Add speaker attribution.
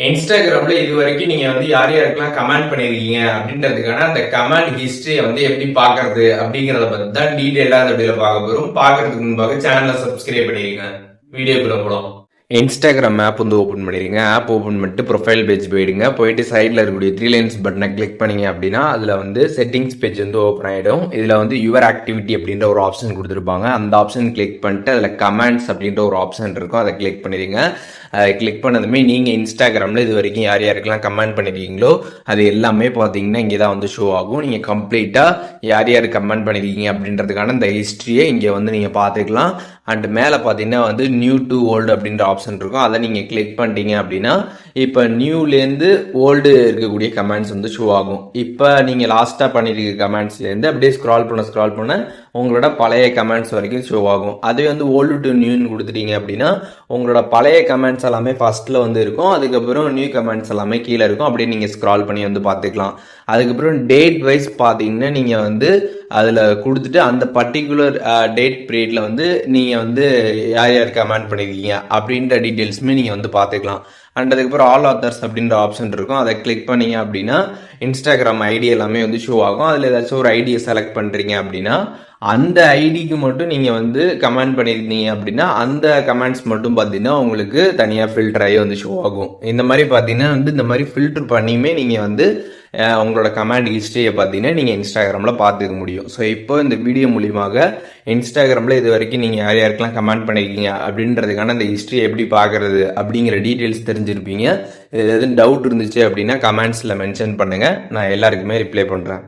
Speaker 1: இன்ஸ்டாகிராம்ல இது வரைக்கும் நீங்க யார் யாருக்கெல்லாம் கமெண்ட் பண்ணிருக்கீங்க அப்படின்றதுக்கான அந்த கமெண்ட் ஹிஸ்டரியை எப்படி பாக்குறது அப்படிங்கறத பத்தி தான் டீடைலா அந்த வீடியோல பார்க்க போறோம். பாக்குறதுக்கு முன்பாக சேனலை சப்ஸ்கிரைப் பண்ணிருங்க. வீடியோக்குள்ள போலாம். இன்ஸ்டாகிராம் ஆப் ஓப்பன் பண்ணிடுங்க. ஆப் ஓப்பன் பண்ணிட்டு ப்ரொஃபைல் பேஜ் போயிடுங்க. போயிட்டு சைடில் இருக்கக்கூடிய 3 லைன்ஸ் பட்டனை கிளிக் பண்ணீங்க அப்படின்னா அதில் செட்டிங்ஸ் பேஜ் ஓப்பன் ஆகிடும். இதில் யுவர் ஆக்டிவிட்டி அப்படின்ற ஒரு ஆப்ஷன் கொடுத்துருப்பாங்க. அந்த ஆப்ஷன் கிளிக் பண்ணிட்டு அதில் கமெண்ட்ஸ் அப்படின்ற ஒரு ஆப்ஷன் இருக்கும். அதை கிளிக் பண்ணிடுங்க. அதை கிளிக் பண்ணதுமே நீங்கள் இன்ஸ்டாகிராமில் இது வரைக்கும் யார் யாருக்கெல்லாம் கமெண்ட் பண்ணிருக்கீங்களோ அது எல்லாமே பார்த்தீங்கன்னா இங்கே தான் ஷோ ஆகும். நீங்கள் கம்ப்ளீட்டாக யார் யார் கமெண்ட் பண்ணிருக்கீங்க அப்படின்றதுக்கான இந்த ஹிஸ்ட்ரியை இங்கே நீங்கள் பார்த்துக்கலாம். அண்ட் மேலே பார்த்தீங்கன்னா நியூ டு ஓல்டு அப்படின்ற ஆப்ஷன் இருக்கும். அதை நீங்கள் கிளிக் பண்ணிட்டீங்க அப்படின்னா இப்போ நியூலேருந்து ஓல்டு இருக்கக்கூடிய கமெண்ட்ஸ் ஷோ ஆகும். இப்போ நீங்கள் லாஸ்ட்டாக பண்ணியிருக்க கமெண்ட்ஸ்லேருந்து அப்படியே ஸ்க்ரால் பண்ண உங்களோட பழைய கமெண்ட்ஸ் வரைக்கும் ஷோ ஆகும். அதுவே ஓல்டு டு நியூன்னு கொடுத்துட்டீங்க அப்படின்னா உங்களோட பழைய கமெண்ட்ஸ் எல்லாமே ஃபர்ஸ்ட்ல இருக்கும். அதுக்கப்புறம் நியூ கமெண்ட்ஸ் எல்லாமே கீழே இருக்கும். அப்படியே நீங்கள் ஸ்க்ரால் பண்ணி பார்த்துக்கலாம். அதுக்கப்புறம் டேட் வைஸ் பார்த்தீங்கன்னா நீங்கள் அதில் கொடுத்துட்டு அந்த பர்டிகுலர் டேட் பீரியட்ல நீங்கள் யார் யார் கமெண்ட் பண்ணியிருக்கீங்க அப்படின்ற டீட்டெயில்ஸுமே நீங்கள் பார்த்துக்கலாம். அண்ட் அதுக்கப்புறம் ஆல் ஆத்தர்ஸ் அப்படின்ற ஆப்ஷன் இருக்கும். அதை கிளிக் பண்ணீங்க அப்படின்னா இன்ஸ்டாகிராம் ஐடி எல்லாமே ஷோ ஆகும். அதில் ஏதாச்சும் ஒரு ஐடியை செலக்ட் பண்ணுறீங்க அப்படின்னா அந்த ஐடிக்கு மட்டும் நீங்கள் கமெண்ட் பண்ணியிருந்தீங்க அப்படின்னா அந்த கமெண்ட்ஸ் மட்டும் பார்த்தீங்கன்னா உங்களுக்கு தனியாக ஃபில்டர் ஆகி ஷோ ஆகும். இந்த மாதிரி பார்த்தீங்கன்னா இந்த மாதிரி ஃபில்டர் பண்ணியுமே நீங்கள் உங்களோட கமெண்ட் ஹிஸ்டரியை பார்த்தீங்கன்னா நீங்கள் இன்ஸ்டாகிராமில் பார்த்துக்க முடியும். ஸோ இப்போ இந்த வீடியோ மூலியமாக இன்ஸ்டாகிராமில் இது வரைக்கும் நீங்கள் யார் யாருக்கெல்லாம் கமெண்ட் பண்ணியிருக்கீங்க அப்படின்றதுக்கான அந்த ஹிஸ்ட்ரியை எப்படி பார்க்குறது அப்படிங்கிற டீட்டெயில்ஸ் தெரிஞ்சிருப்பீங்க. எதுவும் டவுட் இருந்துச்சு அப்படின்னா கமெண்ட்ஸில் மென்ஷன் பண்ணுங்கள். நான் எல்லாருக்குமே ரிப்ளை பண்ணுறேன்.